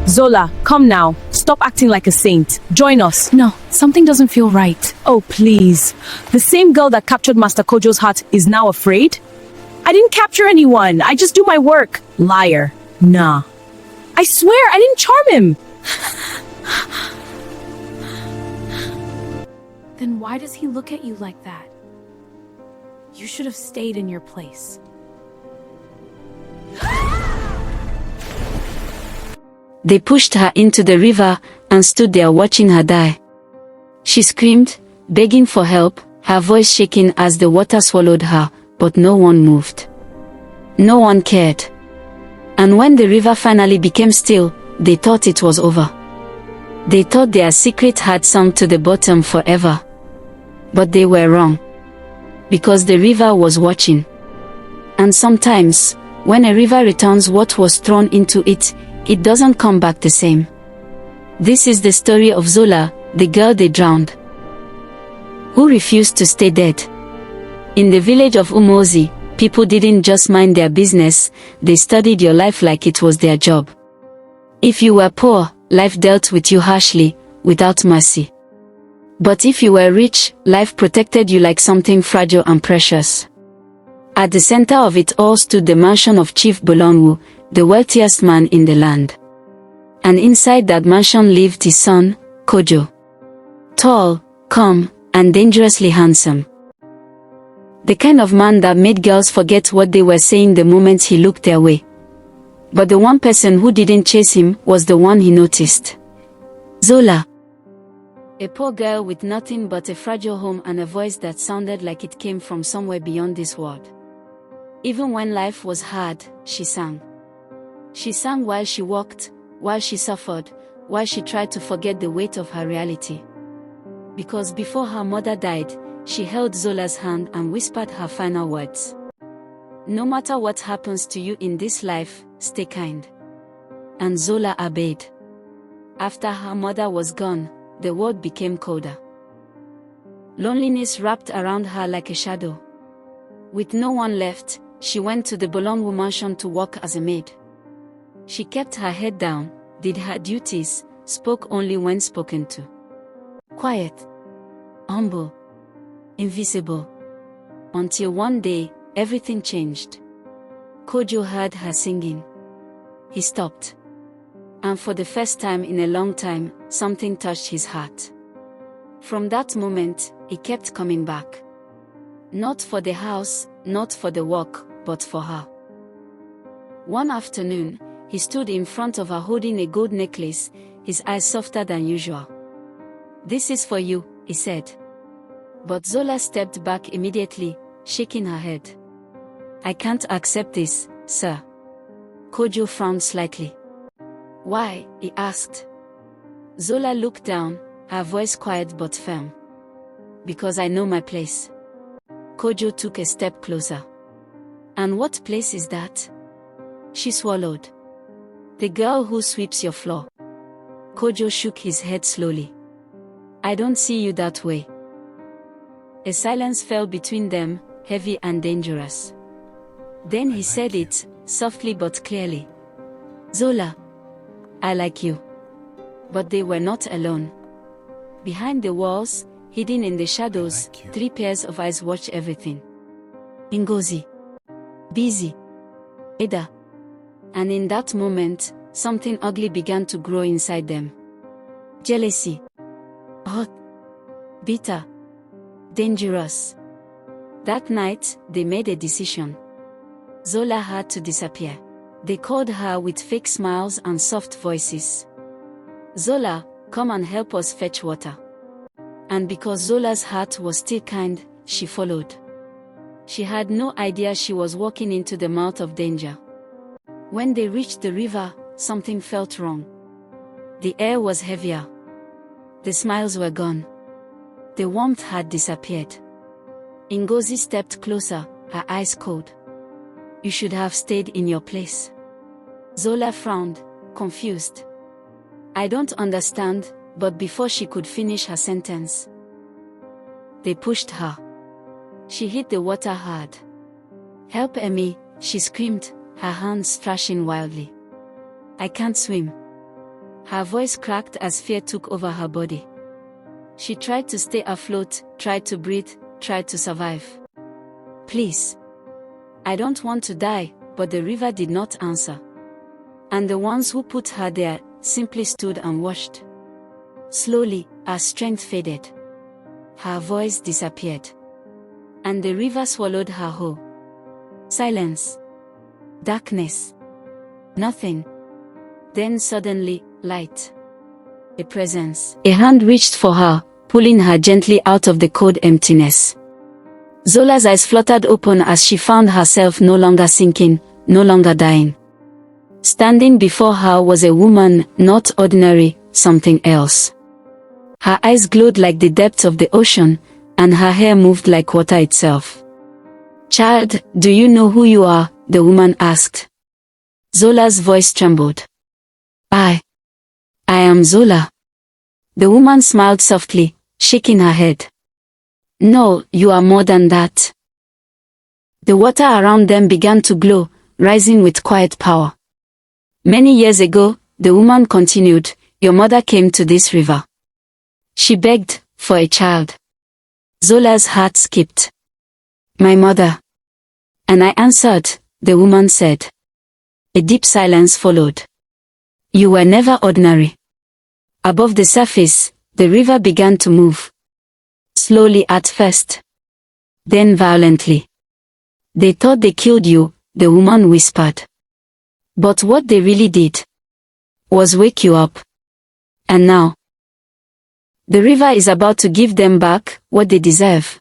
Zola, come now. Stop acting like a saint. Join us. No, something doesn't feel right. Oh, please. The same girl that captured Master Kojo's heart is now afraid? I didn't capture anyone. I just do my work. Liar. Nah. I swear I didn't charm him. Then why does he look at you like that? You should have stayed in your place. They pushed her into the river and stood there watching her die. She screamed, begging for help, her voice shaking as the water swallowed her, but no one moved. No one cared. And when the river finally became still, they thought it was over. They thought their secret had sunk to the bottom forever. But they were wrong. Because the river was watching. And sometimes, when a river returns what was thrown into it, it doesn't come back the same. This is the story of Zola, the girl they drowned, who refused to stay dead. In the village of Umozi, people didn't just mind their business, they studied your life like it was their job. If you were poor, life dealt with you harshly, without mercy. But if you were rich, life protected you like something fragile and precious. At the center of it all stood the mansion of Chief Bolonwu, the wealthiest man in the land. And inside that mansion lived his son, Kojo. Tall, calm, and dangerously handsome. The kind of man that made girls forget what they were saying the moment he looked their way. But the one person who didn't chase him was the one he noticed. Zola. A poor girl with nothing but a fragile home and a voice that sounded like it came from somewhere beyond this world. Even when life was hard, she sang. She sang while she walked, while she suffered, while she tried to forget the weight of her reality. Because before her mother died, she held Zola's hand and whispered her final words. No matter what happens to you in this life, stay kind. And Zola obeyed. After her mother was gone, the world became colder. Loneliness wrapped around her like a shadow. With no one left, she went to the Bolonwu mansion to work as a maid. She kept her head down, did her duties, spoke only when spoken to. Quiet, humble, invisible. Until one day, everything changed. Kojo heard her singing. He stopped. And for the first time in a long time, something touched his heart. From that moment, he kept coming back. Not for the house, not for the work, but for her. One afternoon, he stood in front of her holding a gold necklace, his eyes softer than usual. This is for you, he said. But Zola stepped back immediately, shaking her head. I can't accept this, sir. Kojo frowned slightly. Why? He asked. Zola looked down, her voice quiet but firm. Because I know my place. Kojo took a step closer. And what place is that? She swallowed. The girl who sweeps your floor. Kojo shook his head slowly. I don't see you that way. A silence fell between them, heavy and dangerous. Then he said it, softly but clearly. Zola. I like you. But they were not alone. Behind the walls, hidden in the shadows, three pairs of eyes watched everything. Ngozi. Busy. Ada. And in that moment, something ugly began to grow inside them. Jealousy. Hot. Bitter. Dangerous. That night, they made a decision. Zola had to disappear. They called her with fake smiles and soft voices. Zola, come and help us fetch water. And because Zola's heart was still kind, she followed. She had no idea she was walking into the mouth of danger. When they reached the river, something felt wrong. The air was heavier. The smiles were gone. The warmth had disappeared. Ngozi stepped closer, her eyes cold. You should have stayed in your place. Zola frowned, confused. I don't understand, but before she could finish her sentence, they pushed her. She hit the water hard. Help me, she screamed, her hands thrashing wildly. I can't swim. Her voice cracked as fear took over her body. She tried to stay afloat, tried to breathe, tried to survive. Please. I don't want to die, but the river did not answer. And the ones who put her there simply stood and watched. Slowly, her strength faded. Her voice disappeared. And the river swallowed her whole. Silence. Darkness. Nothing. Then suddenly, light. A presence. A hand reached for her, pulling her gently out of the cold emptiness. Zola's eyes fluttered open as she found herself no longer sinking, no longer dying. Standing before her was a woman, not ordinary, something else. Her eyes glowed like the depths of the ocean, and her hair moved like water itself. "Child, do you know who you are?" the woman asked. Zola's voice trembled. I am Zola." The woman smiled softly, shaking her head. "No, you are more than that." The water around them began to glow, rising with quiet power. "Many years ago," the woman continued, "your mother came to this river. She begged for a child." Zola's heart skipped. "My mother." "And I answered," the woman said. A deep silence followed. "You were never ordinary." Above the surface, the river began to move. Slowly at first. Then violently. "They thought they killed you," the woman whispered. "But what they really did was wake you up. And now, the river is about to give them back what they deserve."